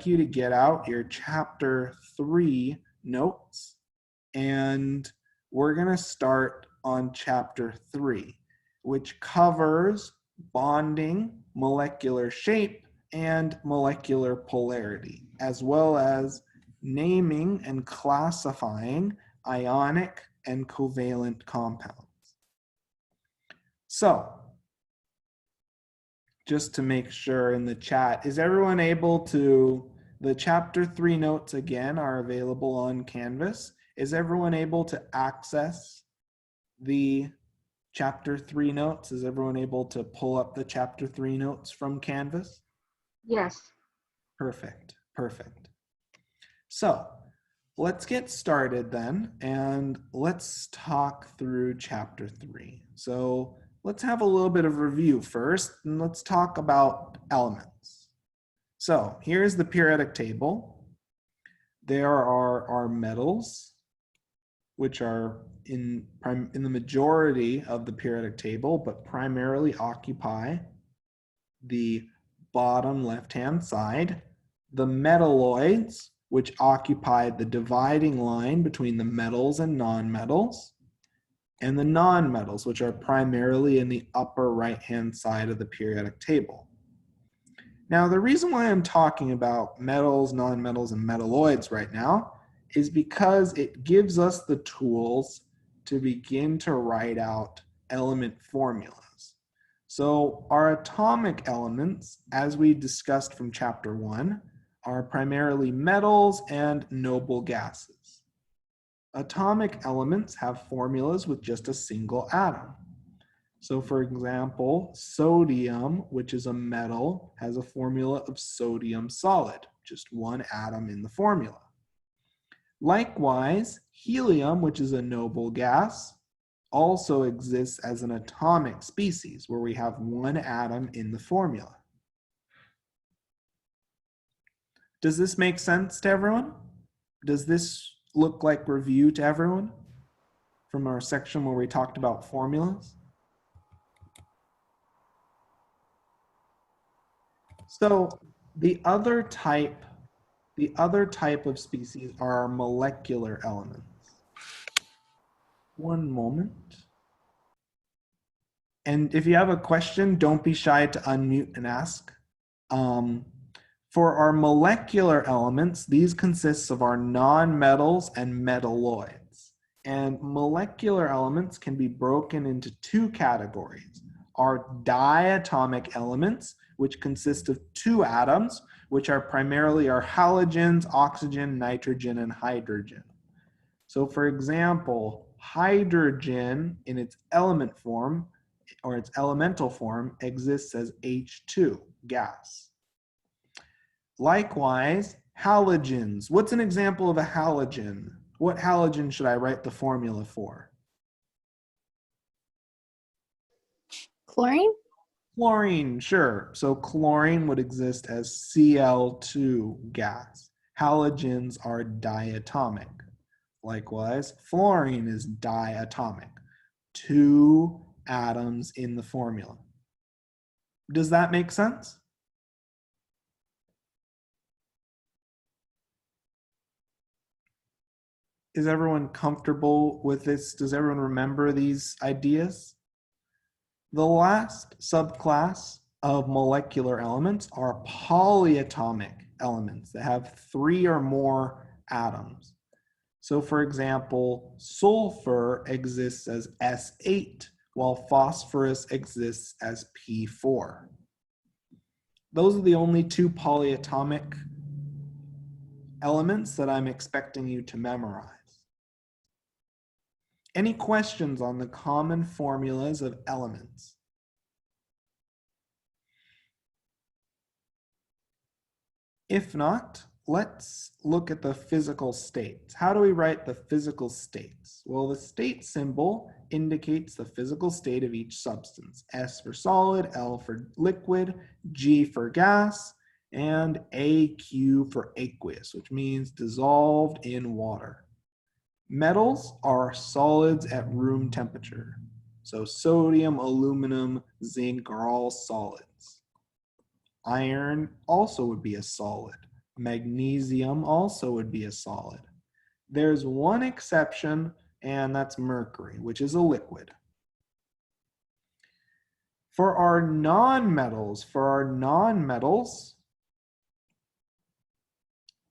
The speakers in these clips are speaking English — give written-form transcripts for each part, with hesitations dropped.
you to get out your chapter 3 notes, and we're going to start on chapter 3, which covers bonding, molecular shape, and molecular polarity, as well as naming and classifying ionic and covalent compounds. So, just to make sure in the chat, is everyone able to, the chapter 3 notes again are available on Canvas. Is everyone able to access the chapter 3 notes? Is everyone able to pull up the chapter 3 notes from Canvas? Yes. Perfect, perfect. So let's get started then, and let's talk through chapter 3. So let's have a little bit of review first, and let's talk about elements. So here's the periodic table. There are our metals, which are in the majority of the periodic table, but primarily occupy the bottom left-hand side. The metalloids, which occupy the dividing line between the metals and nonmetals, and the nonmetals, which are primarily in the upper right-hand side of the periodic table. Now, the reason why I'm talking about metals, nonmetals, and metalloids right now is because it gives us the tools to begin to write out element formulas. So our atomic elements, as we discussed from chapter 1, are primarily metals and noble gases. Atomic elements have formulas with just a single atom. So for example, sodium, which is a metal, has a formula of sodium solid, just one atom in the formula. Likewise, helium, which is a noble gas, also exists as an atomic species where we have one atom in the formula. Does this make sense to everyone? Does this look like review to everyone from our section where we talked about formulas? So the other type of species are our molecular elements. One moment. And if you have a question, don't be shy to unmute and ask. For our molecular elements, these consist of our nonmetals and metalloids. And molecular elements can be broken into two categories. Our diatomic elements, which consist of two atoms, which are primarily our halogens, oxygen, nitrogen, and hydrogen. So for example, hydrogen in its element form, or its elemental form, exists as H2 gas. Likewise, halogens. What's an example of a halogen? What halogen should I write the formula for? Chlorine? Chlorine, sure. So chlorine would exist as Cl2 gas. Halogens are diatomic. Likewise, fluorine is diatomic. Two atoms in the formula. Does that make sense? Is everyone comfortable with this? Does everyone remember these ideas? The last subclass of molecular elements are polyatomic elements that have 3 or more atoms. So for example, sulfur exists as S8, while phosphorus exists as P4. Those are the only 2 polyatomic elements that I'm expecting you to memorize. Any questions on the common formulas of elements? If not, let's look at the physical states. How do we write the physical states? Well, the state symbol indicates the physical state of each substance. S for solid, L for liquid, G for gas, and AQ for aqueous, which means dissolved in water. Metals are solids at room temperature. So sodium, aluminum, zinc are all solids. Iron also would be a solid. Magnesium also would be a solid. There's one exception, and that's mercury, which is a liquid. For our nonmetals,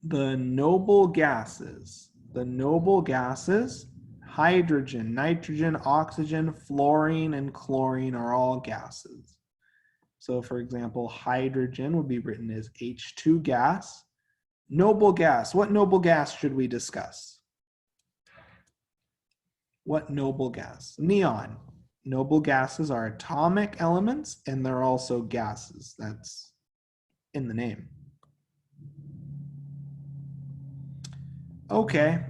the noble gases, hydrogen, nitrogen, oxygen, fluorine, and chlorine are all gases. So for example, hydrogen would be written as H2 gas. Noble gas, what noble gas should we discuss? What noble gas? Neon. Noble gases are atomic elements, and they're also gases. That's in the name. Okay,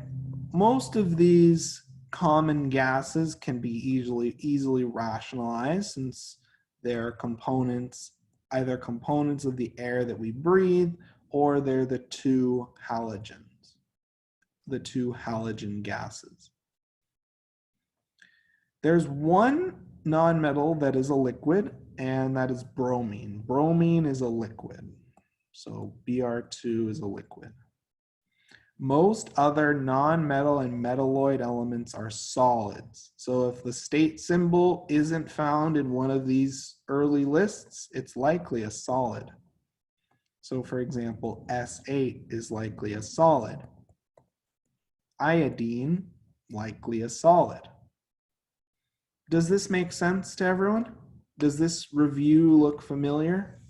most of these common gases can be easily rationalized since they're components, either components of the air that we breathe, or they're the two halogen gases. There's one nonmetal that is a liquid, and that is bromine. Bromine is a liquid, so Br2 is a liquid. Most other non-metal and metalloid elements are solids. So if the state symbol isn't found in one of these early lists, it's likely a solid. So for example, S8 is likely a solid. Iodine, likely a solid. Does this make sense to everyone? Does this review look familiar?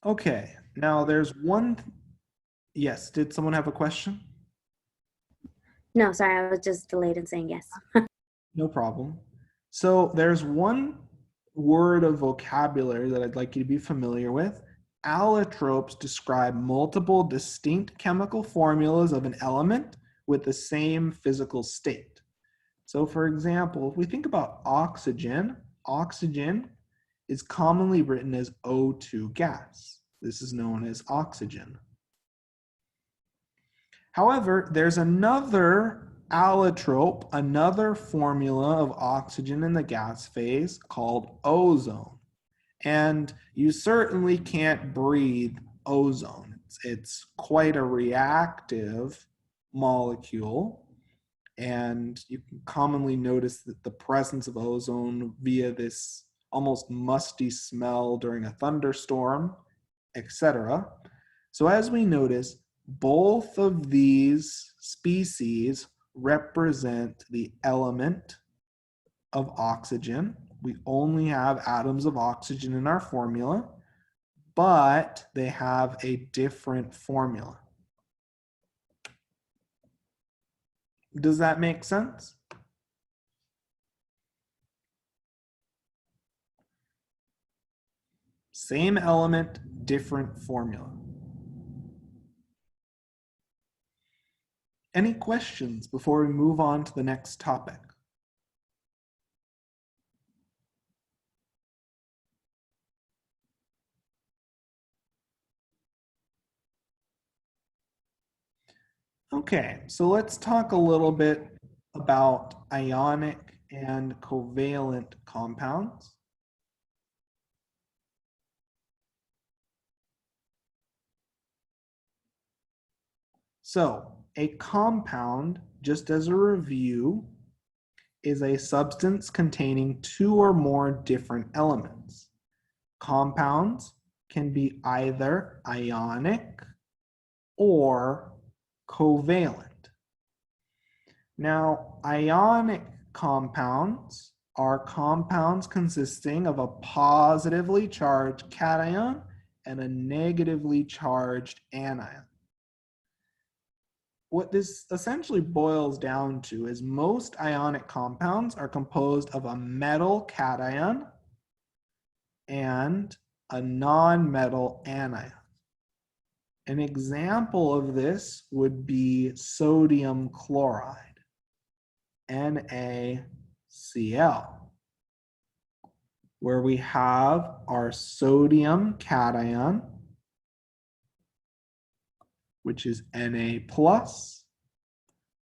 Okay, now there's one. Yes, did someone have a question? No, sorry, I was just delayed in saying yes. No problem. So there's one word of vocabulary that I'd like you to be familiar with. Allotropes describe multiple distinct chemical formulas of an element with the same physical state. So for example, if we think about oxygen, oxygen is commonly written as O2 gas. This is known as oxygen. However, there's another allotrope, another formula of oxygen in the gas phase called ozone. And you certainly can't breathe ozone. It's quite a reactive molecule. And you can commonly notice that the presence of ozone via this almost musty smell during a thunderstorm, etc. So as we notice, both of these species represent the element of oxygen. We only have atoms of oxygen in our formula, but they have a different formula. Does that make sense? Same element, different formula. Any questions before we move on to the next topic? Okay, so let's talk a little bit about ionic and covalent compounds. So a compound, just as a review, is a substance containing two or more different elements. Compounds can be either ionic or covalent. Now, ionic compounds are compounds consisting of a positively charged cation and a negatively charged anion. What this essentially boils down to is most ionic compounds are composed of a metal cation and a non-metal anion. An example of this would be sodium chloride, NaCl, where we have our sodium cation, which is Na+,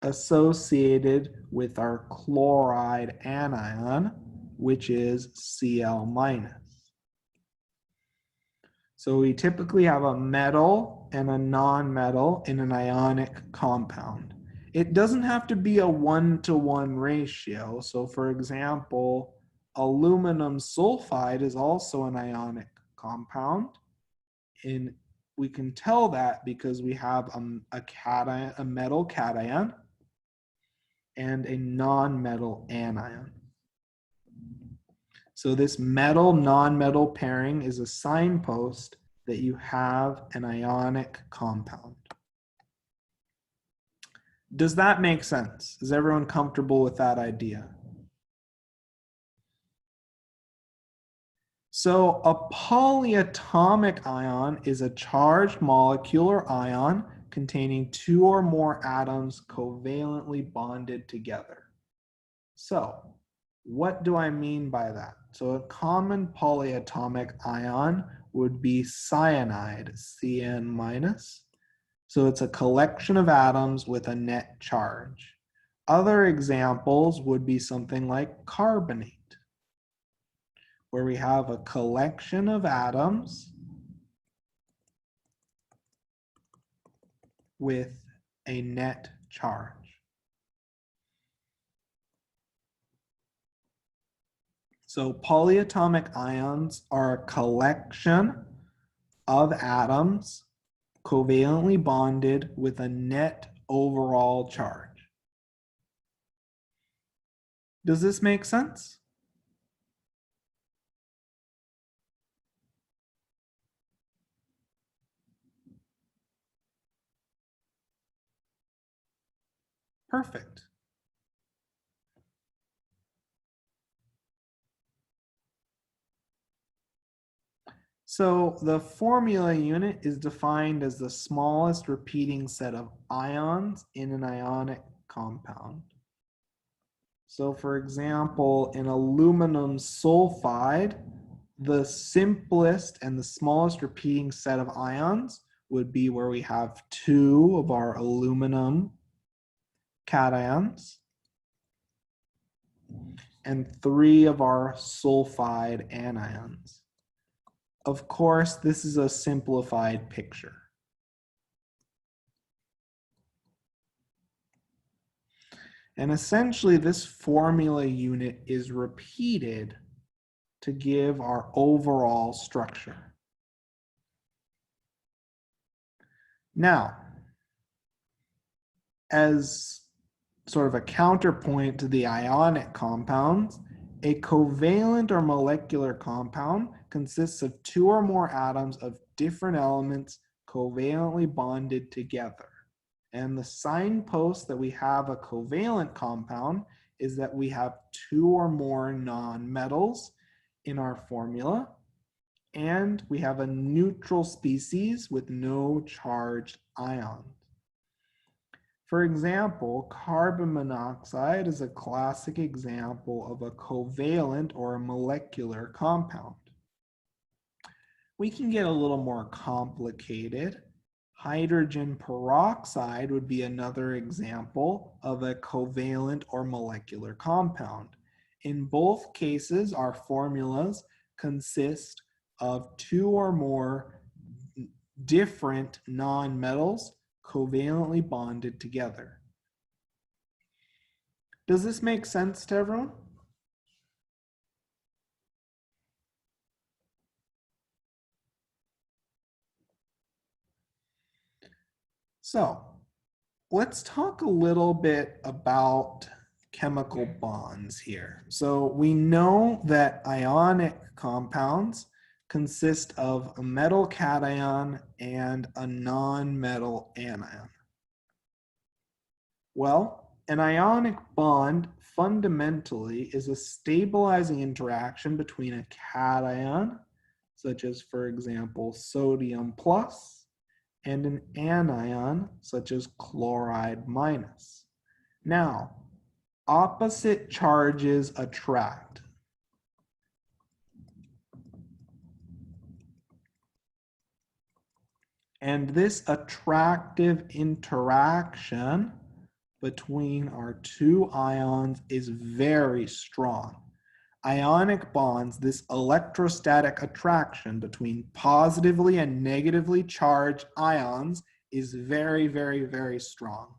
associated with our chloride anion, which is Cl minus. So we typically have a metal and a non-metal in an ionic compound. It doesn't have to be a 1-to-1 ratio. So for example, aluminum sulfide is also an ionic compound. And we can tell that because we have a cation, a metal cation and a non-metal anion. So this metal-non-metal pairing is a signpost that you have an ionic compound. Does that make sense? Is everyone comfortable with that idea? So a polyatomic ion is a charged molecular ion containing 2 or more atoms covalently bonded together. So what do I mean by that? So a common polyatomic ion would be cyanide, Cn minus. So it's a collection of atoms with a net charge. Other examples would be something like carbonate, where we have a collection of atoms with a net charge. So polyatomic ions are a collection of atoms covalently bonded with a net overall charge. Does this make sense? Perfect. So the formula unit is defined as the smallest repeating set of ions in an ionic compound. So for example, in aluminum sulfide, the simplest and the smallest repeating set of ions would be where we have 2 of our aluminum cations and 3 of our sulfide anions. Of course, this is a simplified picture. And essentially, this formula unit is repeated to give our overall structure. Now, as sort of a counterpoint to the ionic compounds, a covalent or molecular compound consists of 2 or more atoms of different elements covalently bonded together. And the signpost that we have a covalent compound is that we have 2 or more nonmetals in our formula, and we have a neutral species with no charged ions. For example, carbon monoxide is a classic example of a covalent or a molecular compound. We can get a little more complicated. Hydrogen peroxide would be another example of a covalent or molecular compound. In both cases, our formulas consist of 2 or more different nonmetals covalently bonded together. Does this make sense to everyone? So let's talk a little bit about chemical bonds here. So we know that ionic compounds consist of a metal cation and a non-metal anion. Well, an ionic bond fundamentally is a stabilizing interaction between a cation, such as, for example, sodium plus, and an anion, such as chloride minus. Now, opposite charges attract. And this attractive interaction between our two ions is very strong. Ionic bonds, this electrostatic attraction between positively and negatively charged ions, is very, very, very strong.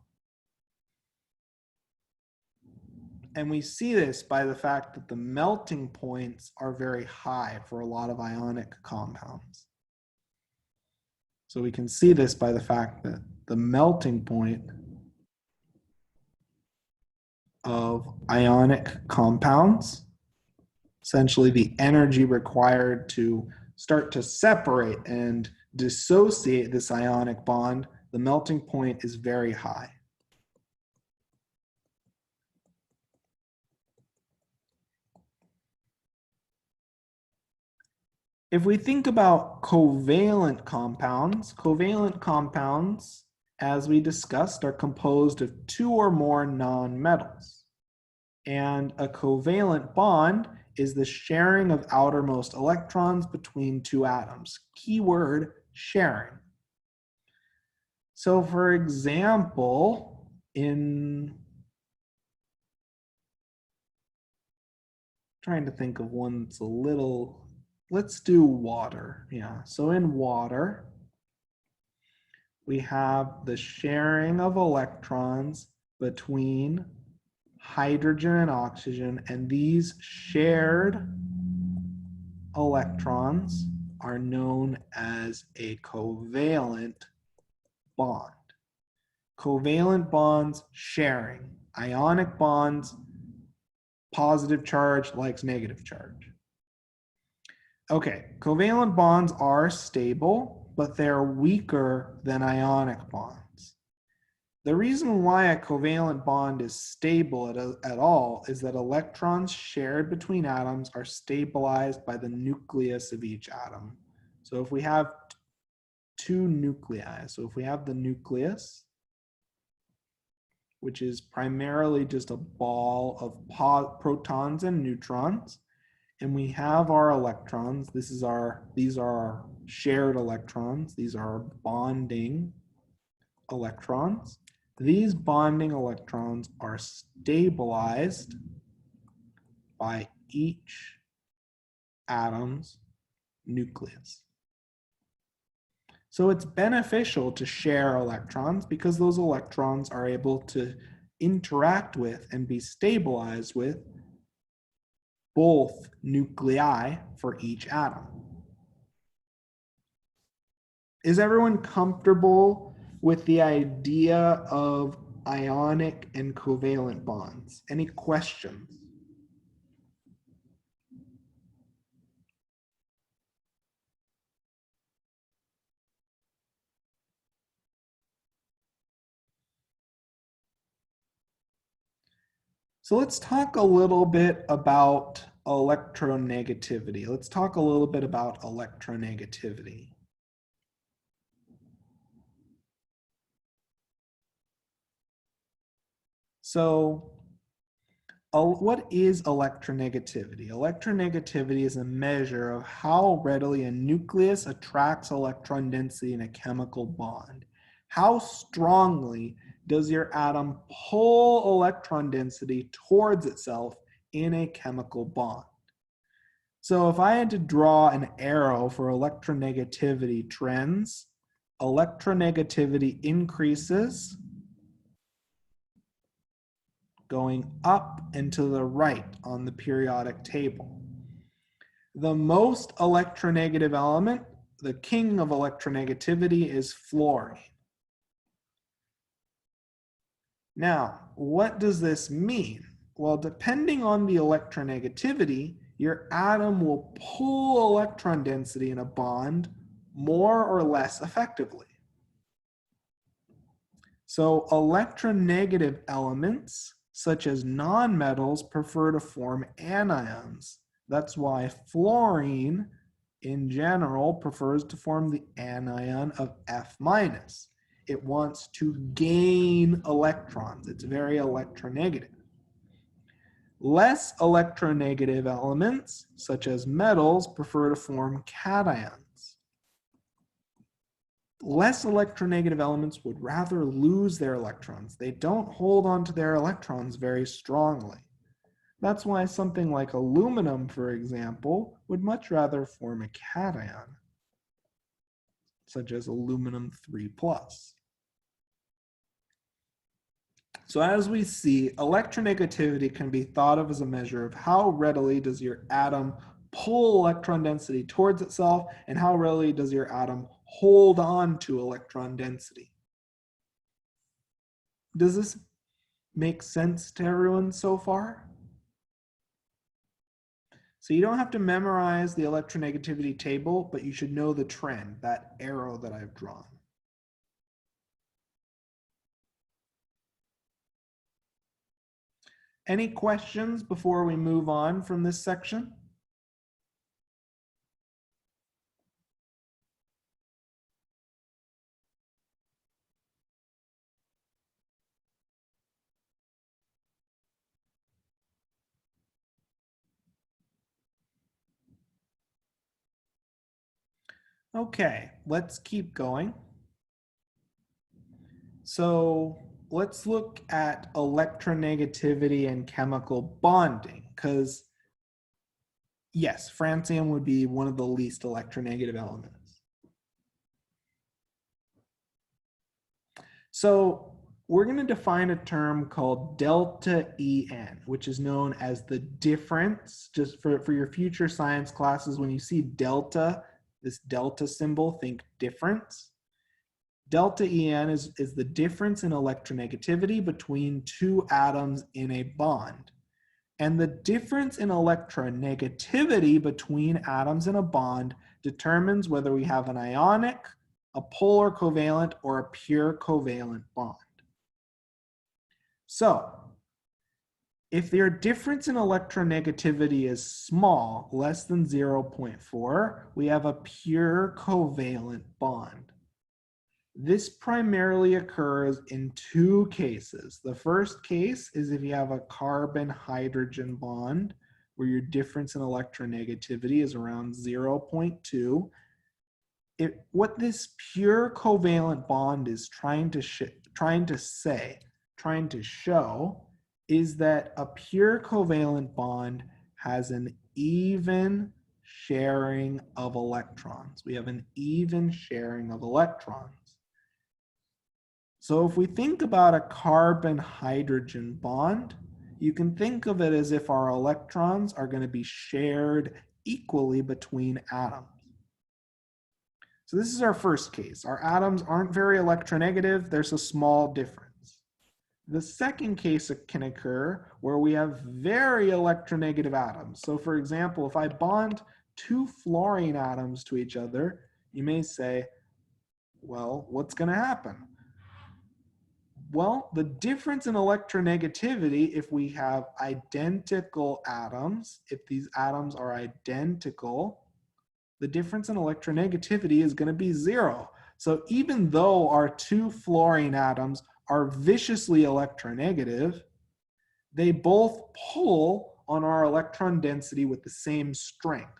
And we see this by the fact that the melting points are very high for a lot of ionic compounds. So we can see this by the fact that the melting point of ionic compounds, essentially the energy required to start to separate and dissociate this ionic bond, the melting point is very high. If we think about covalent compounds, as we discussed, are composed of two or more nonmetals. And a covalent bond is the sharing of outermost electrons between two atoms. Keyword, sharing. So for example, trying to think of one that's a little, let's do water. Yeah, so in water, we have the sharing of electrons between hydrogen and oxygen, and these shared electrons are known as a covalent bond. Covalent bonds, sharing. Ionic bonds, positive charge likes negative charge. Okay, covalent bonds are stable, but they're weaker than ionic bonds. The reason why a covalent bond is stable at all is that electrons shared between atoms are stabilized by the nucleus of each atom. So if we have two nuclei, so if we have the nucleus, which is primarily just a ball of protons and neutrons, and we have our electrons, these are our shared electrons, these are bonding electrons. These bonding electrons are stabilized by each atom's nucleus. So it's beneficial to share electrons because those electrons are able to interact with and be stabilized with both nuclei for each atom. Is everyone comfortable with the idea of ionic and covalent bonds? Any questions? So let's talk a little bit about electronegativity. Let's talk a little bit about electronegativity. So what is electronegativity? Electronegativity is a measure of how readily a nucleus attracts electron density in a chemical bond. How strongly does your atom pull electron density towards itself in a chemical bond? So if I had to draw an arrow for electronegativity trends, electronegativity increases going up and to the right on the periodic table. The most electronegative element, the king of electronegativity, is fluorine. Now, what does this mean? Well, depending on the electronegativity, your atom will pull electron density in a bond more or less effectively. So electronegative elements, such as nonmetals, prefer to form anions. That's why fluorine, in general, prefers to form the anion of F-. It wants to gain electrons. It's very electronegative. Less electronegative elements, such as metals, prefer to form cations. less electronegative elements would rather lose their electrons. They don't hold on to their electrons very strongly. That's why something like aluminum, for example, would much rather form a cation, such as aluminum 3+. So as we see, electronegativity can be thought of as a measure of how readily does your atom pull electron density towards itself and how readily does your atom hold on to electron density. Does this make sense to everyone so far? So you don't have to memorize the electronegativity table, but you should know the trend, that arrow that I've drawn. Any questions before we move on from this section? Okay, let's keep going. So let's look at electronegativity and chemical bonding, because yes, francium would be one of the least electronegative elements. So we're going to define a term called delta En, which is known as the difference. Just for your future science classes, when you see delta, this delta symbol, think difference. Delta En is the difference in electronegativity between two atoms in a bond. And the difference in electronegativity between atoms in a bond determines whether we have an ionic, a polar covalent, or a pure covalent bond. So, if their difference in electronegativity is small, less than 0.4, we have a pure covalent bond. This primarily occurs in two cases. The first case is if you have a carbon-hydrogen bond where your difference in electronegativity is around 0.2. What this pure covalent bond is trying to show is that a pure covalent bond has an even sharing of electrons. We have an even sharing of electrons. So if we think about a carbon-hydrogen bond, you can think of it as if our electrons are going to be shared equally between atoms. So this is our first case. Our atoms aren't very electronegative. There's a small difference. The second case can occur where we have very electronegative atoms. So for example, if I bond two fluorine atoms to each other, you may say, well, what's going to happen? Well, the difference in electronegativity, if we have identical atoms, if these atoms are identical, the difference in electronegativity is going to be 0. So even though our two fluorine atoms are viciously electronegative, they both pull on our electron density with the same strength.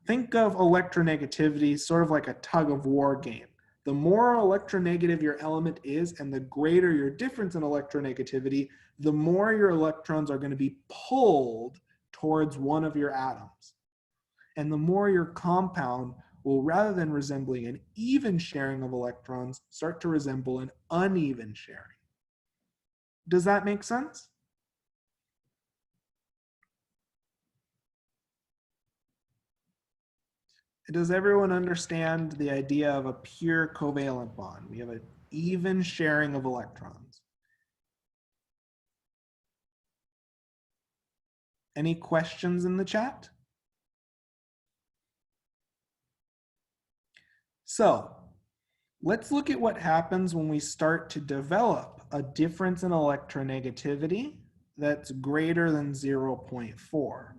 Think of electronegativity sort of like a tug of war game. The more electronegative your element is and the greater your difference in electronegativity, the more your electrons are going to be pulled towards one of your atoms. And the more your compound will, rather than resembling an even sharing of electrons, start to resemble an uneven sharing. Does that make sense? Does everyone understand the idea of a pure covalent bond? We have an even sharing of electrons. Any questions in the chat? So let's look at what happens when we start to develop a difference in electronegativity that's greater than 0.4.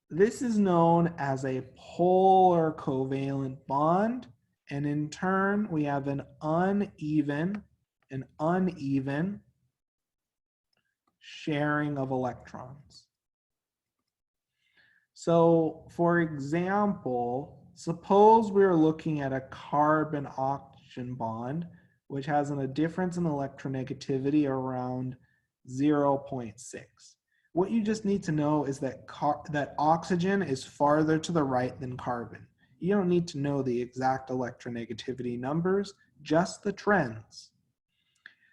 This is known as a polar covalent bond, and in turn we have an uneven sharing of electrons. So for example, suppose we're looking at a carbon-oxygen bond, which has a difference in electronegativity around 0.6. What you just need to know is that that oxygen is farther to the right than carbon. You don't need to know the exact electronegativity numbers, just the trends.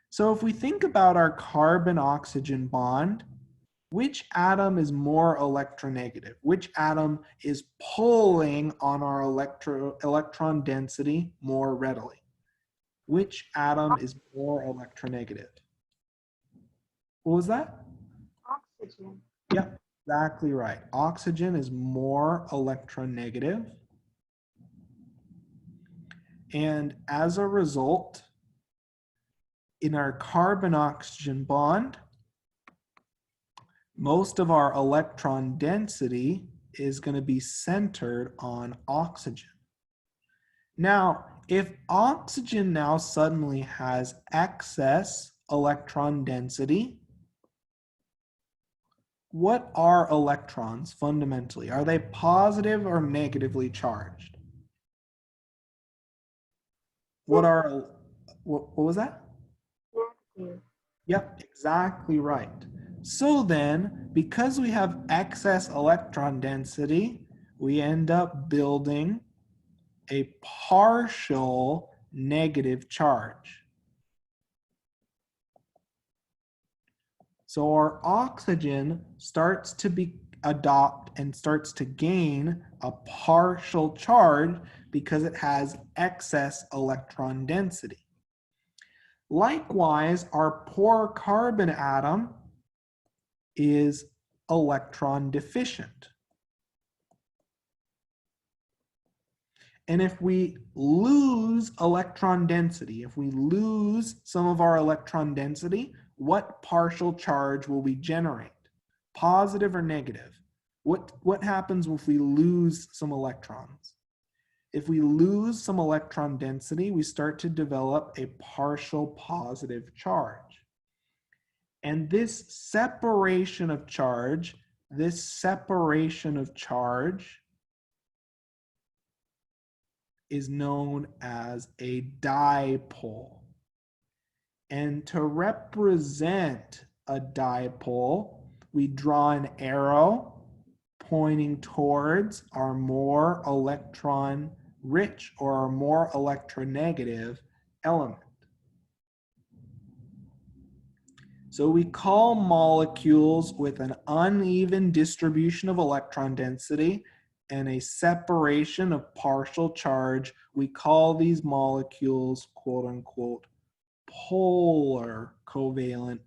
So if we think about our carbon-oxygen bond, which atom is more electronegative? Which atom is pulling on our electron density more readily? Which atom is more electronegative? What was that? Oxygen. Yep, exactly right. Oxygen is more electronegative. And as a result, in our carbon-oxygen bond, most of our electron density is going to be centered on oxygen. Now, if oxygen now suddenly has excess electron density, what are electrons fundamentally? Are they positive or negatively charged? What was that? Negative. Yep, exactly right. So then, because we have excess electron density, we end up building a partial negative charge. So our oxygen starts to adopt and starts to gain a partial charge because it has excess electron density. Likewise, our poor carbon atom is electron deficient. And if we lose electron density, if we lose some of our electron density, what partial charge will we generate? Positive or negative? What happens if we lose some electrons? If we lose some electron density, we start to develop a partial positive charge. And this separation of charge is known as a dipole. And to represent a dipole, we draw an arrow pointing towards our more electron rich or our more electronegative element. So we call molecules with an uneven distribution of electron density and a separation of partial charge, we call these molecules, quote unquote, polar covalent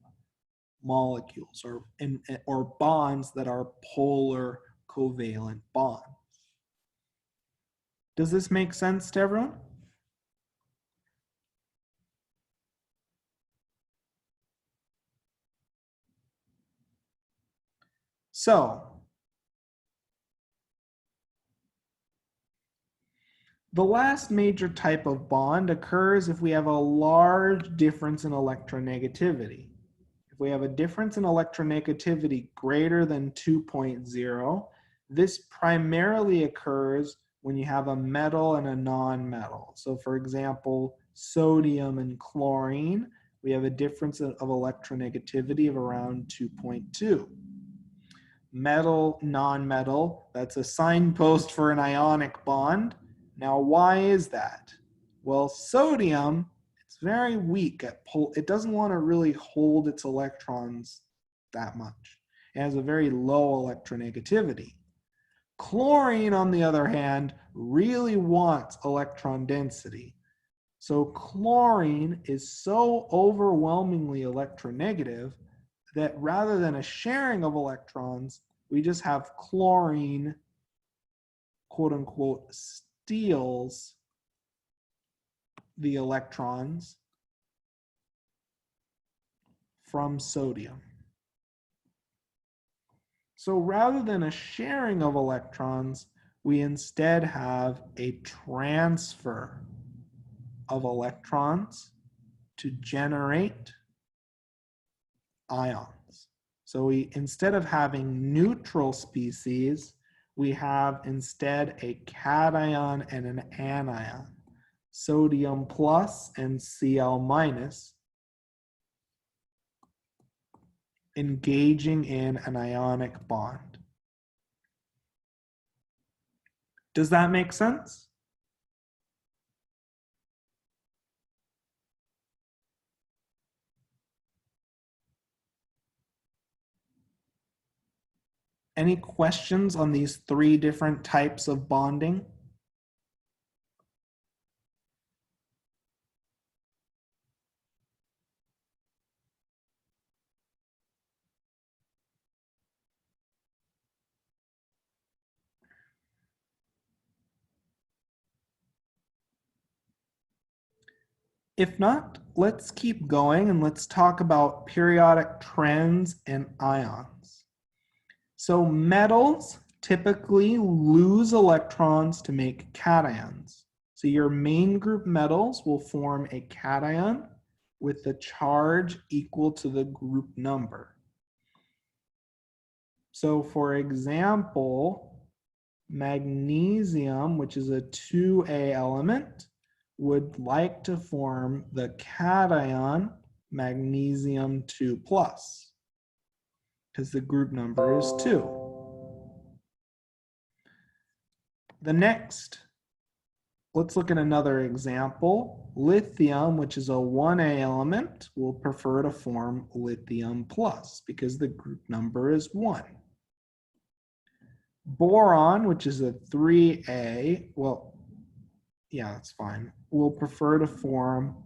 molecules or bonds that are polar covalent bonds. Does this make sense to everyone? So, the last major type of bond occurs if we have a large difference in electronegativity. If we have a difference in electronegativity greater than 2.0, this primarily occurs when you have a metal and a non-metal. So for example, sodium and chlorine, we have a difference of electronegativity of around 2.2. Metal, non-metal, that's a signpost for an ionic bond. Now, why is that? Well, sodium, it's very weak at it doesn't want to really hold its electrons that much. It has a very low electronegativity. Chlorine, on the other hand, really wants electron density. So chlorine is so overwhelmingly electronegative that rather than a sharing of electrons, we just have chlorine, quote unquote, steals the electrons from sodium. So rather than a sharing of electrons, we instead have a transfer of electrons to generate ions. So we, instead of having neutral species, we have instead a cation and an anion, sodium plus and Cl minus, engaging in an ionic bond. Does that make sense? Any questions on these three different types of bonding? If not, let's keep going and let's talk about periodic trends and ions. So metals typically lose electrons to make cations. So your main group metals will form a cation with the charge equal to the group number. So for example, magnesium, which is a 2A element, would like to form the cation magnesium 2 plus, because the group number is 2. The next, let's look at another example. Lithium, which is a 1A element, will prefer to form lithium plus because the group number is 1. Boron, which is a 3A, well, yeah, that's fine, will prefer to form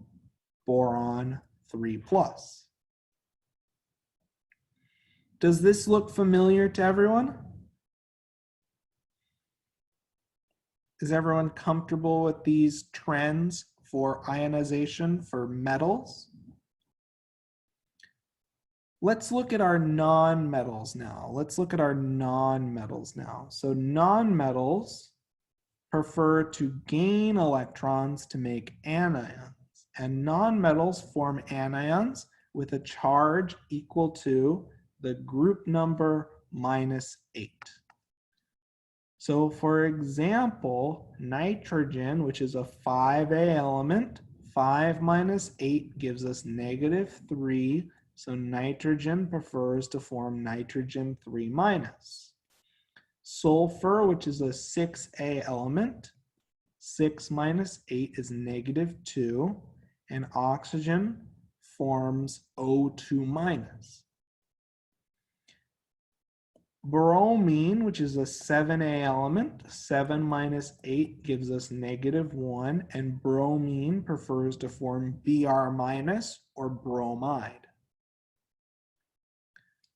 boron 3 plus. Does this look familiar to everyone? Is everyone comfortable with these trends for ionization for metals? Let's look at our non-metals now. So non-metals prefer to gain electrons to make anions, and non-metals form anions with a charge equal to the group number -8. So for example, nitrogen, which is a 5A element, 5 minus 8 gives us -3. So nitrogen prefers to form nitrogen 3 minus. Sulfur, which is a 6A element, 6 minus 8 is -2. And oxygen forms O2 minus. Bromine, which is a 7A element, 7 minus 8 gives us -1, and bromine prefers to form Br minus or bromide.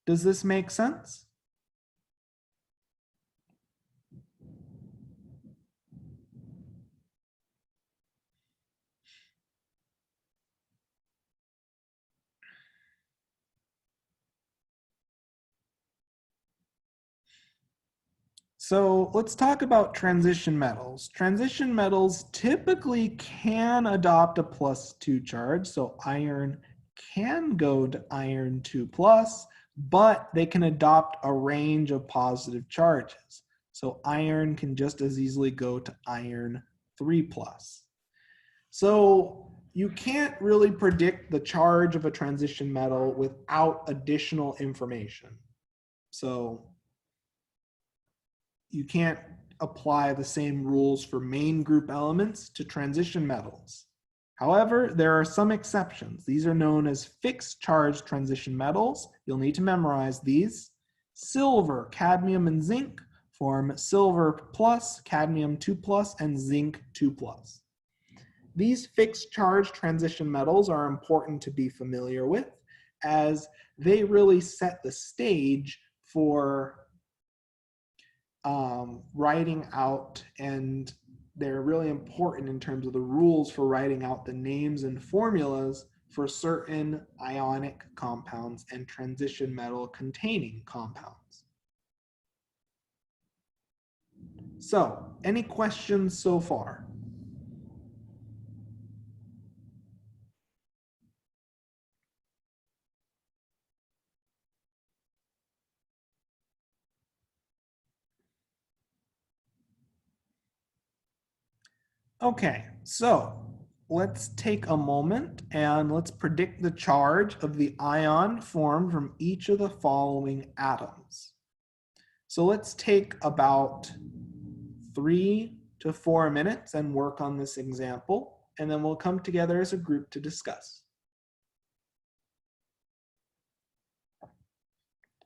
Does this make sense? So let's talk about transition metals. Transition metals typically can adopt a +2 charge. So iron can go to iron 2 plus, but they can adopt a range of positive charges. So iron can just as easily go to iron 3 plus. So you can't really predict the charge of a transition metal without additional information. So you can't apply the same rules for main group elements to transition metals. However, there are some exceptions. These are known as fixed charge transition metals. You'll need to memorize these. Silver, cadmium, and zinc form silver plus, cadmium 2 plus, and zinc 2 plus. These fixed charge transition metals are important to be familiar with, as they really set the stage for writing out, and they're really important in terms of the rules for writing out the names and formulas for certain ionic compounds and transition metal containing compounds. So, any questions so far? Okay, so let's take a moment and let's predict the charge of the ion formed from each of the following atoms. So let's take about 3 to 4 minutes and work on this example, and then we'll come together as a group to discuss.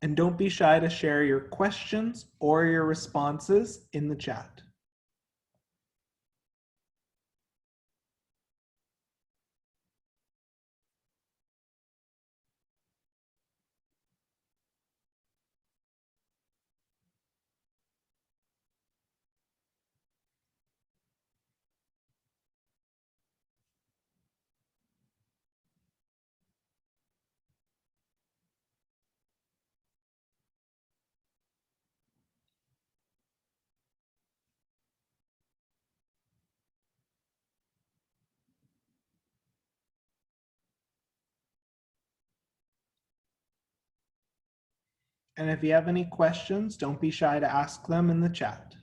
And don't be shy to share your questions or your responses in the chat. And if you have any questions, don't be shy to ask them in the chat.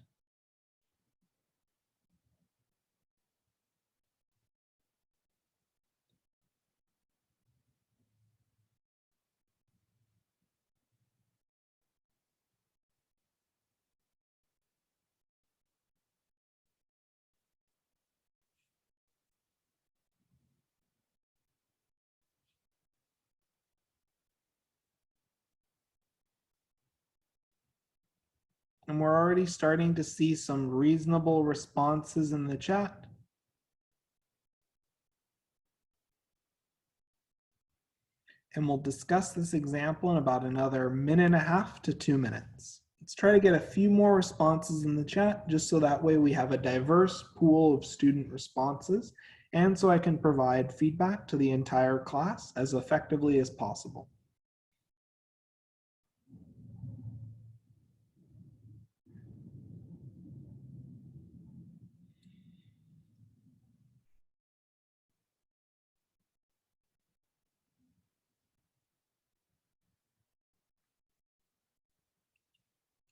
And we're already starting to see some reasonable responses in the chat. And we'll discuss this example in about another 1.5 to 2 minutes. Let's try to get a few more responses in the chat, just so that way we have a diverse pool of student responses, and so I can provide feedback to the entire class as effectively as possible.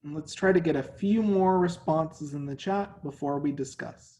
And let's try to get a few more responses in the chat before we discuss.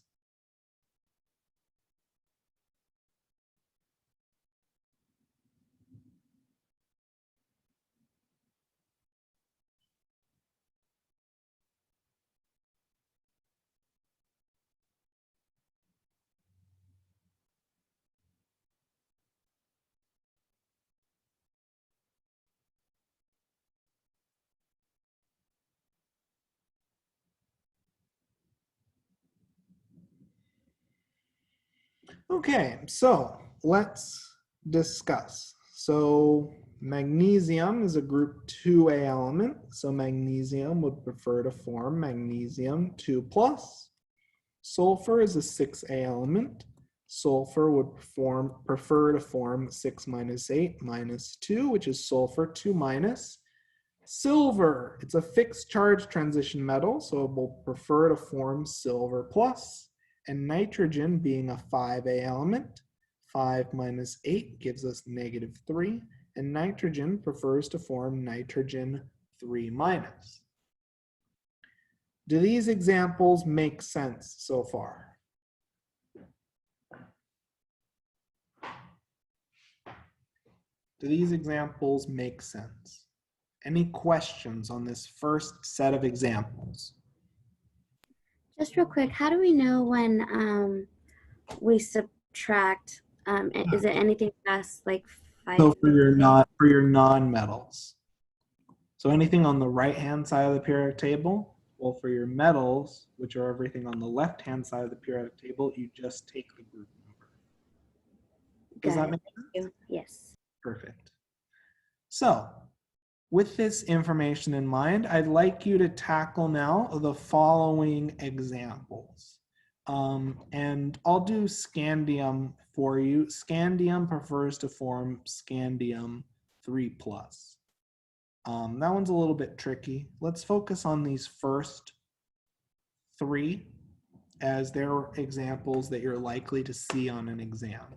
Okay, so let's discuss. So magnesium is a group 2A element. So magnesium would prefer to form magnesium 2+. Sulfur is a 6A element. Sulfur would prefer to form 6 - 8 - 2, which is sulfur 2-. Silver, it's a fixed charge transition metal, so it will prefer to form silver+. And nitrogen, being a 5A element, 5 - 8 gives us -3, and nitrogen prefers to form nitrogen 3-. Do these examples make sense so far? Do these examples make sense? Any questions on this first set of examples? Just real quick, how do we know when we subtract? Is it anything past like 5? So for your non-metals. So anything on the right-hand side of the periodic table, well, for your metals, which are everything on the left-hand side of the periodic table, you just take the group number. Does that make sense? Yes. Perfect. So with this information in mind, I'd like you to tackle now the following examples. And I'll do scandium for you. Scandium prefers to form scandium 3+. That one's a little bit tricky. Let's focus on these first 3 as they're examples that you're likely to see on an exam.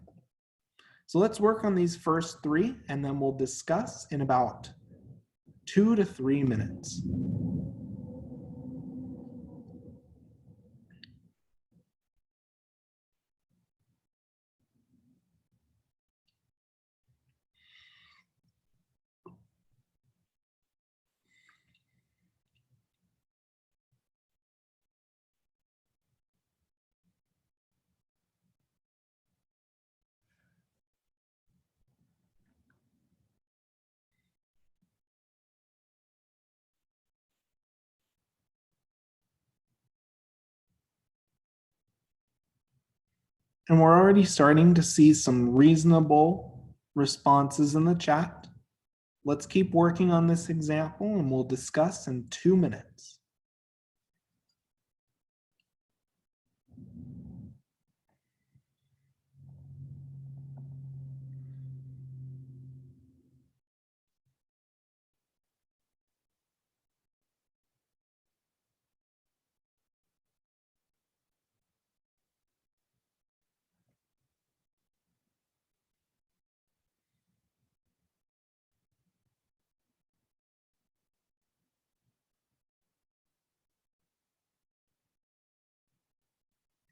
So let's work on these first 3 and then we'll discuss in about 2 to 3 minutes. And we're already starting to see some reasonable responses in the chat. Let's keep working on this example and we'll discuss in 2 minutes.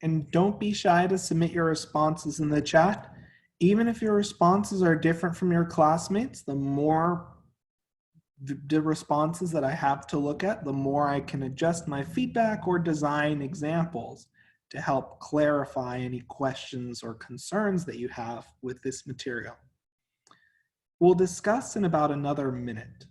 And don't be shy to submit your responses in the chat. Even if your responses are different from your classmates, the more the responses that I have to look at, the more I can adjust my feedback or design examples to help clarify any questions or concerns that you have with this material. We'll discuss in about another minute.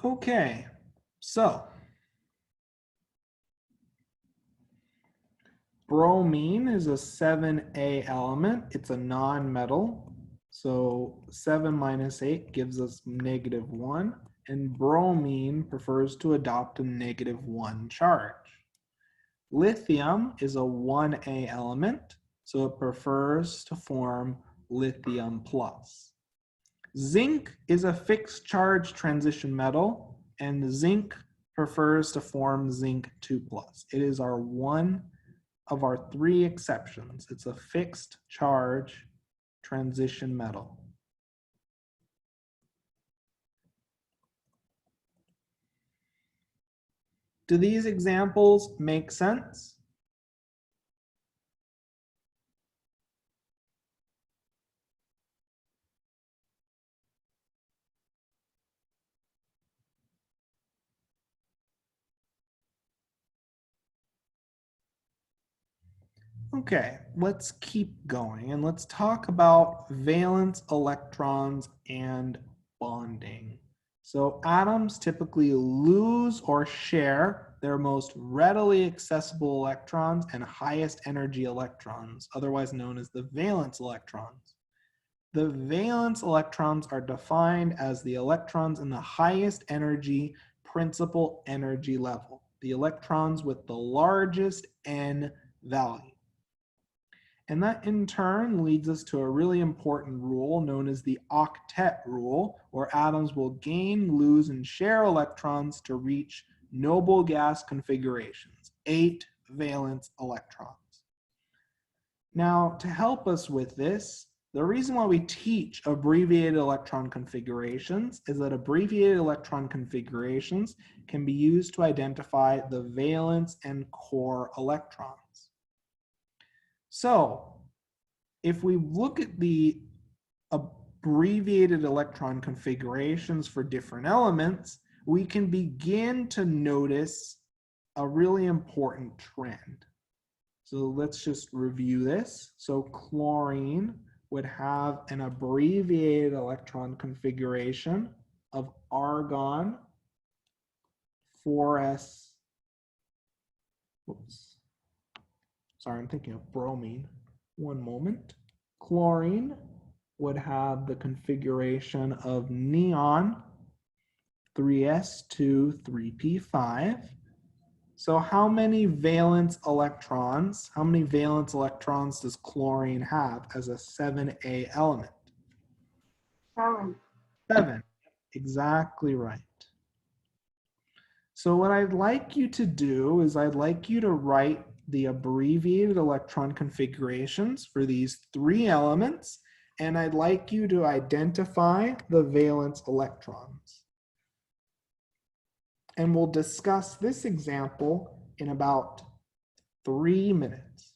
Okay, so bromine is a 7A element. It's a non-metal. So 7 minus 8 gives us -1. And bromine prefers to adopt a -1 charge. Lithium is a 1A element. So it prefers to form lithium plus. Zinc is a fixed charge transition metal, and zinc prefers to form zinc 2+. It is our one of our 3 exceptions. It's a fixed charge transition metal. Do these examples make sense? Okay, let's keep going and let's talk about valence electrons and bonding. So atoms typically lose or share their most readily accessible electrons and highest energy electrons, otherwise known as the valence electrons. The valence electrons are defined as the electrons in the highest energy principal energy level, the electrons with the largest N value. And that in turn leads us to a really important rule known as the octet rule, where atoms will gain, lose, and share electrons to reach noble gas configurations, 8 valence electrons. Now, to help us with this, the reason why we teach abbreviated electron configurations is that abbreviated electron configurations can be used to identify the valence and core electrons. So if we look at the abbreviated electron configurations for different elements, we can begin to notice a really important trend. So let's just review this. So chlorine would have an abbreviated electron configuration of argon 4s. Oops. Sorry, I'm thinking of bromine. One moment. Chlorine would have the configuration of neon 3s2 3p5. So how many valence electrons does chlorine have as a 7A element? 7. 7. Exactly right. So what I'd like you to do is I'd like you to write the abbreviated electron configurations for these 3 elements, and I'd like you to identify the valence electrons. And we'll discuss this example in about 3 minutes.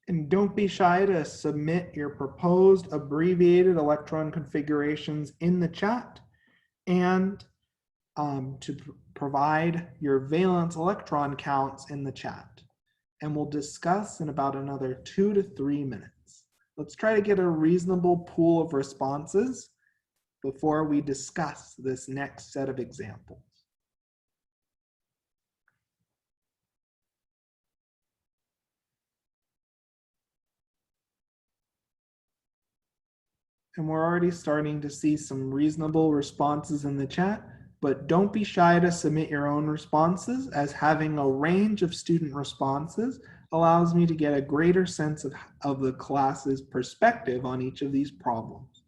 And don't be shy to submit your proposed abbreviated electron configurations in the chat, and to provide your valence electron counts in the chat. And we'll discuss in about another 2 to 3 minutes. Let's try to get a reasonable pool of responses before we discuss this next set of examples. And we're already starting to see some reasonable responses in the chat, but don't be shy to submit your own responses, as having a range of student responses allows me to get a greater sense of the class's perspective on each of these problems.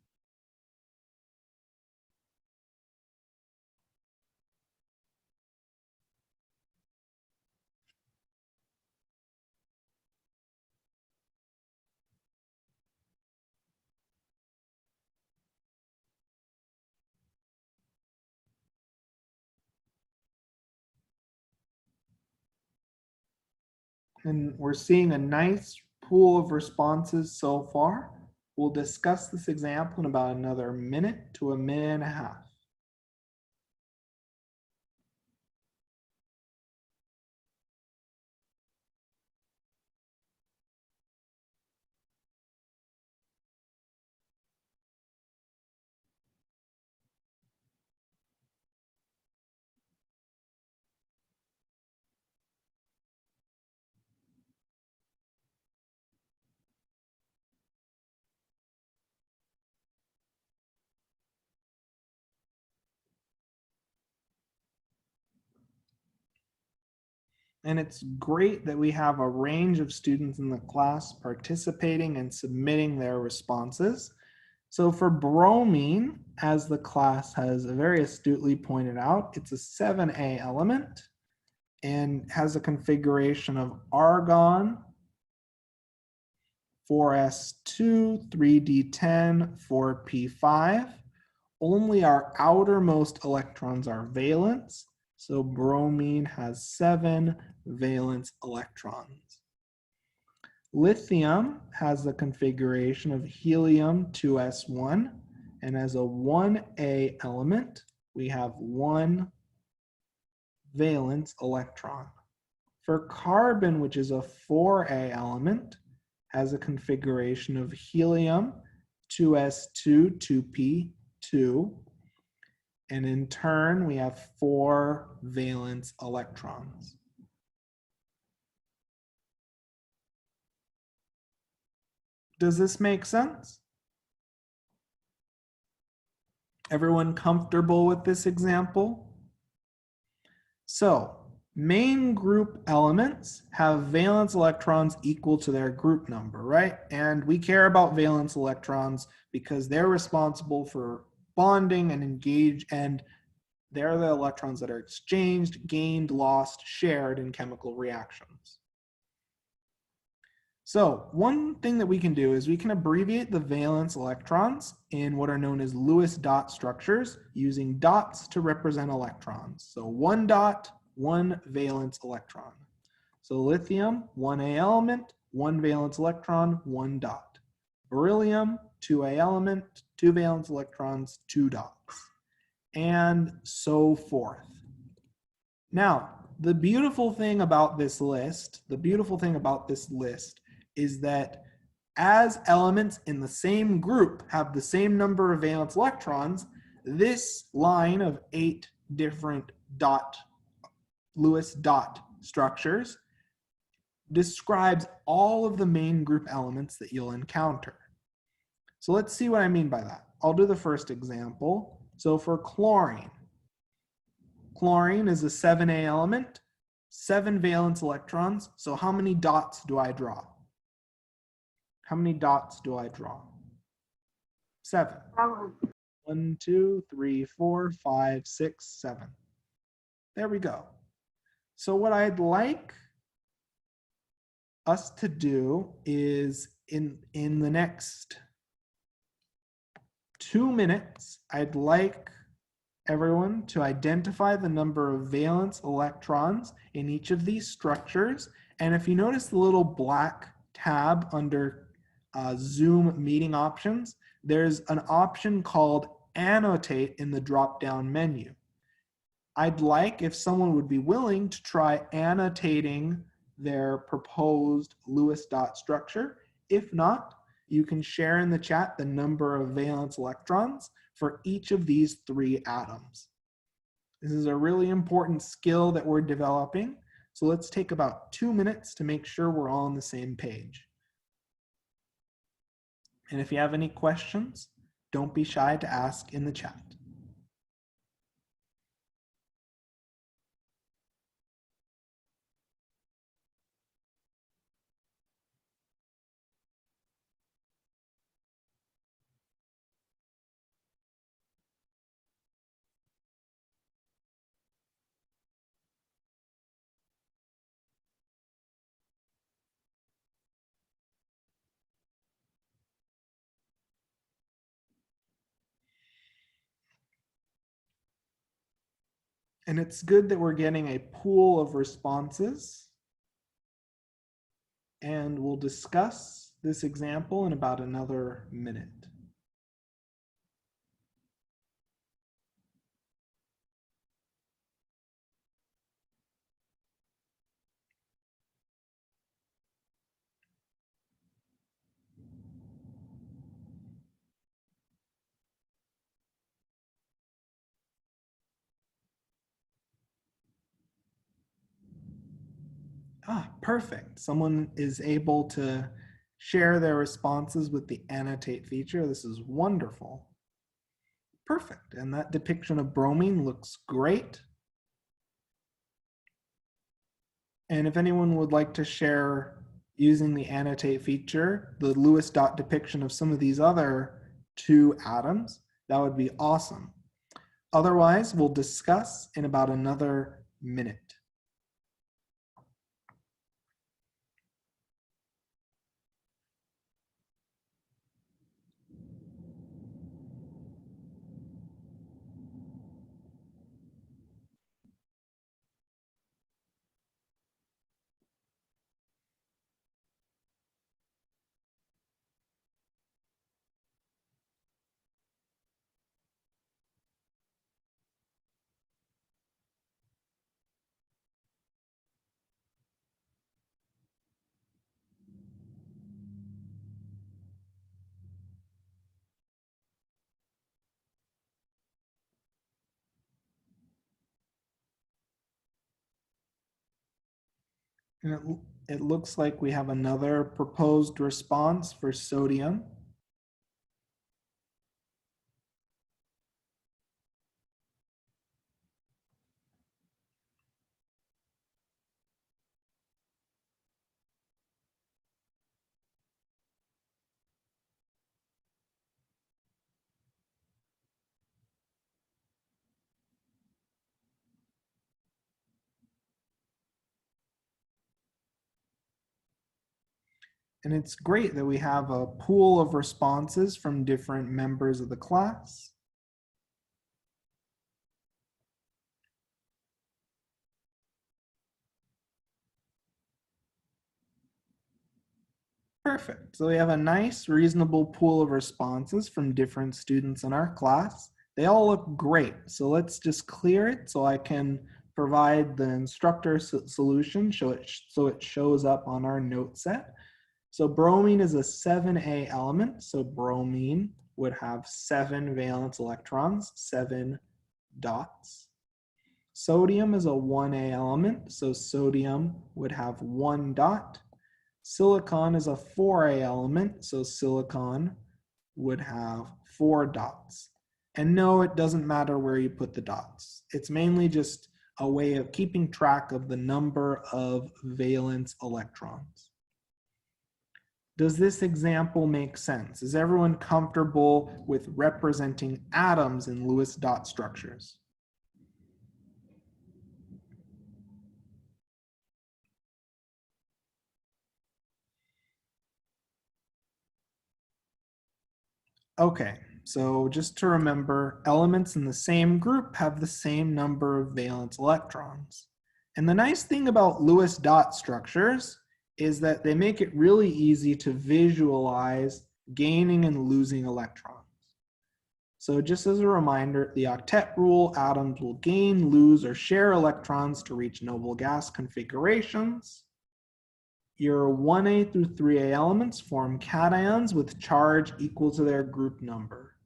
And we're seeing a nice pool of responses so far. We'll discuss this example in about another minute to a minute and a half. And it's great that we have a range of students in the class participating and submitting their responses. So for bromine, as the class has very astutely pointed out, it's a 7A element and has a configuration of argon, 4s2, 3d10, 4p5. Only our outermost electrons are valence. So bromine has 7 valence electrons. Lithium has the configuration of helium 2s1, and as a 1a element, we have 1 valence electron. For carbon, which is a 4a element, has a configuration of helium 2s2, 2p2, and in turn, we have 4 valence electrons. Does this make sense? Everyone comfortable with this example? So, main group elements have valence electrons equal to their group number, right? And we care about valence electrons because they're responsible for bonding and engage, and they're the electrons that are exchanged, gained, lost, shared in chemical reactions. So one thing that we can do is we can abbreviate the valence electrons in what are known as Lewis dot structures using dots to represent electrons. So 1 dot, 1 valence electron. So lithium, 1a element, 1 valence electron, 1 dot. Beryllium, 2a element, 2 valence electrons, 2 dots. And so forth. Now, the beautiful thing about this list is that as elements in the same group have the same number of valence electrons, this line of 8 different Lewis dot structures describes all of the main group elements that you'll encounter. So let's see what I mean by that. I'll do the first example. So for chlorine is a 7a element, 7 valence electrons. So how many dots do I draw? How many dots do I draw? 7. 1, 2, 3, 4, 5, 6, 7. There we go. So what I'd like us to do is in the next 2 minutes, I'd like everyone to identify the number of valence electrons in each of these structures. And if you notice the little black tab under Zoom meeting options, there's an option called Annotate in the drop-down menu. I'd like if someone would be willing to try annotating their proposed Lewis dot structure. If not, you can share in the chat the number of valence electrons for each of these 3 atoms. This is a really important skill that we're developing. So let's take about 2 minutes to make sure we're all on the same page. And if you have any questions, don't be shy to ask in the chat. And it's good that we're getting a pool of responses. And we'll discuss this example in about another minute. Perfect. Someone is able to share their responses with the annotate feature. This is wonderful. Perfect. And that depiction of bromine looks great. And if anyone would like to share using the annotate feature, the Lewis dot depiction of some of these other 2 atoms, that would be awesome. Otherwise, we'll discuss in about another minute. And it looks like we have another proposed response for sodium. And it's great that we have a pool of responses from different members of the class. Perfect. So we have a nice, reasonable pool of responses from different students in our class. They all look great. So let's just clear it so I can provide the instructor solution so it shows up on our note set. So bromine is a 7A element. So bromine would have 7 valence electrons, 7 dots. Sodium is a 1A element. So sodium would have 1 dot. Silicon is a 4A element. So silicon would have 4 dots. And no, it doesn't matter where you put the dots. It's mainly just a way of keeping track of the number of valence electrons. Does this example make sense? Is everyone comfortable with representing atoms in Lewis dot structures? Okay, so just to remember, elements in the same group have the same number of valence electrons. And the nice thing about Lewis dot structures is that they make it really easy to visualize gaining and losing electrons. So just as a reminder, the octet rule, atoms will gain, lose, or share electrons to reach noble gas configurations. Your 1A through 3A elements form cations with charge equal to their group number.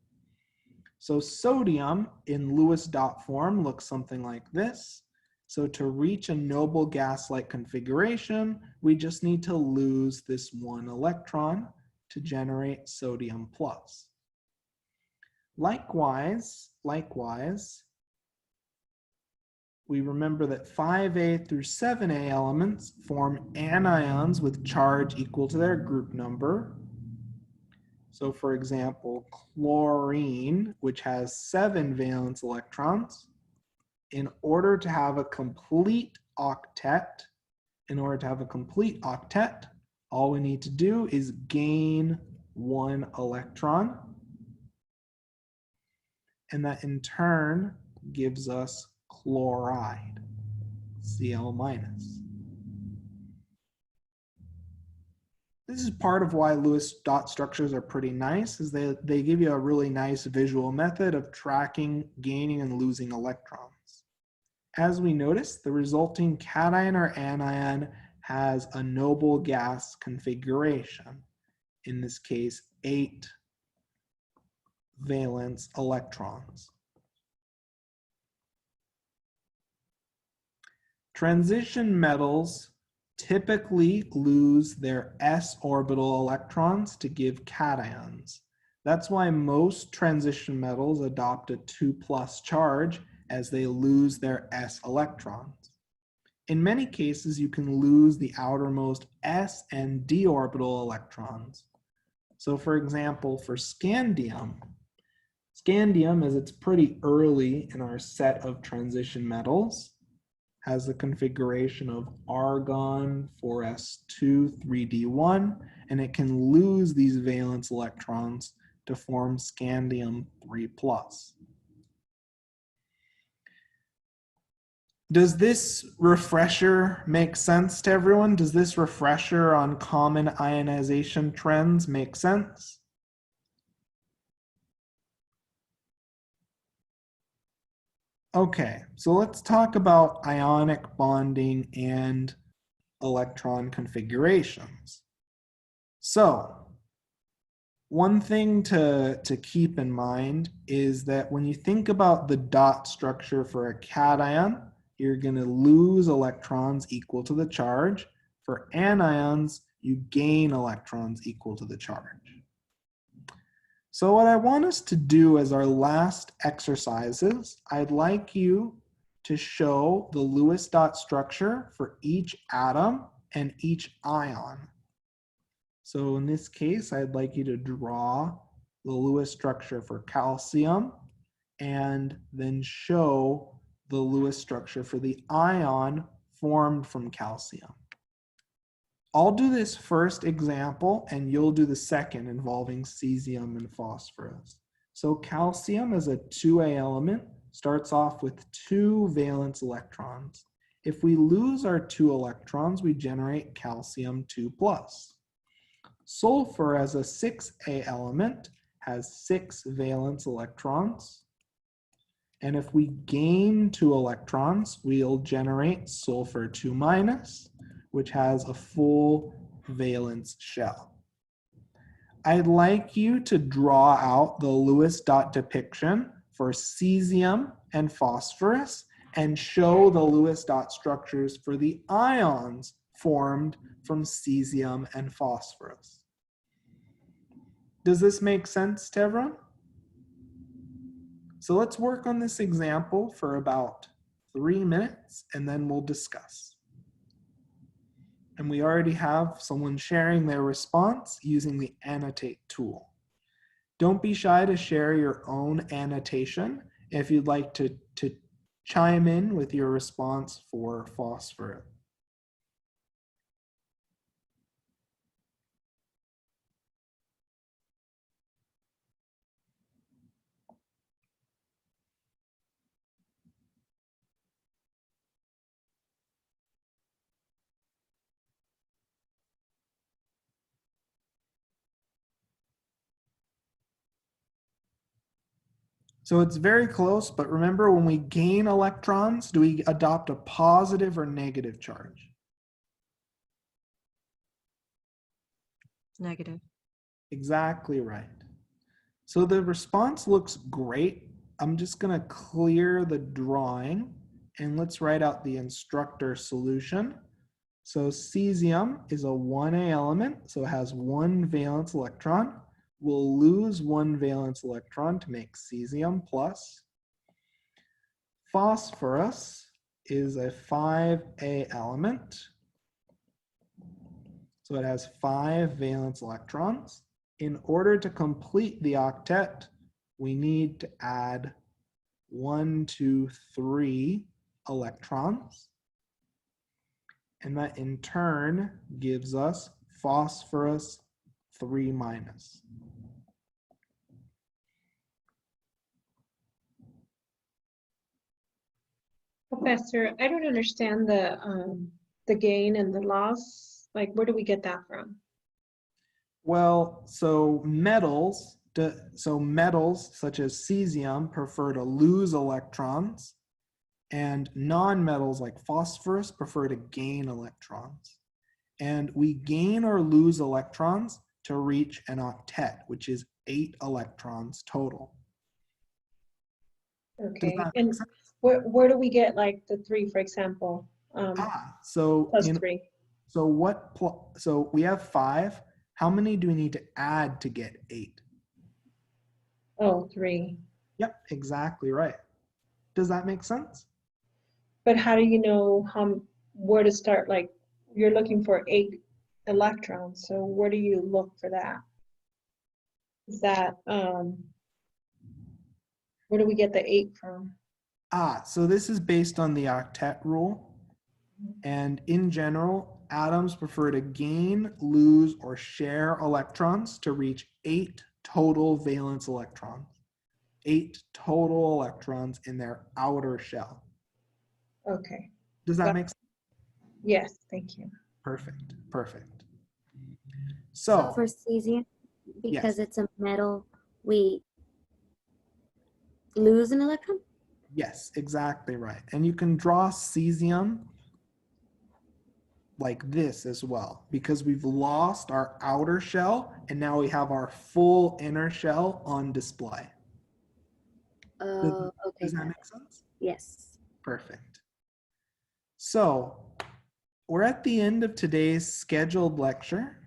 So sodium in Lewis dot form looks something like this. So to reach a noble gas-like configuration, we just need to lose this one electron to generate sodium plus. Likewise, we remember that 5A through 7A elements form anions with charge equal to their group number. So for example, chlorine, which has 7 valence electrons, in order to have a complete octet, all we need to do is gain 1 electron. And that in turn gives us chloride, Cl minus. This is part of why Lewis dot structures are pretty nice, is they give you a really nice visual method of tracking, gaining, and losing electrons. As we notice, the resulting cation or anion has a noble gas configuration. In this case, 8 valence electrons. Transition metals typically lose their s orbital electrons to give cations. That's why most transition metals adopt a 2+ charge as they lose their s electrons. In many cases, you can lose the outermost s and d orbital electrons. So for example, for scandium, as it's pretty early in our set of transition metals, has the configuration of argon 4s2 3d1, and it can lose these valence electrons to form scandium 3+. Does this refresher make sense to everyone? Does this refresher on common ionization trends make sense? Okay, so let's talk about ionic bonding and electron configurations. So one thing to keep in mind is that when you think about the dot structure for a cation, you're going to lose electrons equal to the charge. For anions, you gain electrons equal to the charge. So what I want us to do as our last exercises, I'd like you to show the Lewis dot structure for each atom and each ion. So in this case, I'd like you to draw the Lewis structure for calcium and then show the Lewis structure for the ion formed from calcium. I'll do this first example and you'll do the second involving cesium and phosphorus. So calcium as a 2A element starts off with 2 valence electrons. If we lose our 2 electrons, we generate calcium 2+. Sulfur as a 6A element has 6 valence electrons. And if we gain 2 electrons, we'll generate sulfur 2-, which has a full valence shell. I'd like you to draw out the Lewis dot depiction for cesium and phosphorus and show the Lewis dot structures for the ions formed from cesium and phosphorus. Does this make sense to everyone? So let's work on this example for about 3 minutes and then we'll discuss. And we already have someone sharing their response using the annotate tool. Don't be shy to share your own annotation if you'd like to chime in with your response for phosphorus. So it's very close, but remember when we gain electrons, do we adopt a positive or negative charge? Negative. Exactly right. So the response looks great. I'm just going to clear the drawing and let's write out the instructor solution. So cesium is a 1a element, so it has one valence electron. We'll lose one valence electron to make cesium plus. Phosphorus is a 5a element. So it has 5 valence electrons. In order to complete the octet, we need to add 1, 2, 3 electrons. And that in turn gives us phosphorus 3 minus. Professor, I don't understand the gain and the loss. Like, where do we get that from? Well, so metals such as cesium prefer to lose electrons, and non-metals like phosphorus prefer to gain electrons. And we gain or lose electrons to reach an octet, which is 8 electrons total. Okay, that make and sense? where do we get like the 3, for example? So Plus 3. so we have 5. How many do we need to add to get 8? Oh, 3. Yep, exactly right. Does that make sense? But how do you know where to start? Like, you're looking for 8 electrons, so where do you look for that? Is that where do we get the 8 from? So this is based on the octet rule. And in general, atoms prefer to gain, lose, or share electrons to reach 8 total valence electrons. 8 total electrons in their outer shell. Okay. Does that make sense? Yes, thank you. Perfect, perfect. So So, for cesium, because it's a metal, we lose an electron? yes, exactly right. And you can draw cesium like this as well, because we've lost our outer shell and now we have our full inner shell on display. Oh, okay. Does that make sense? Yes. Perfect. So we're at the end of today's scheduled lecture.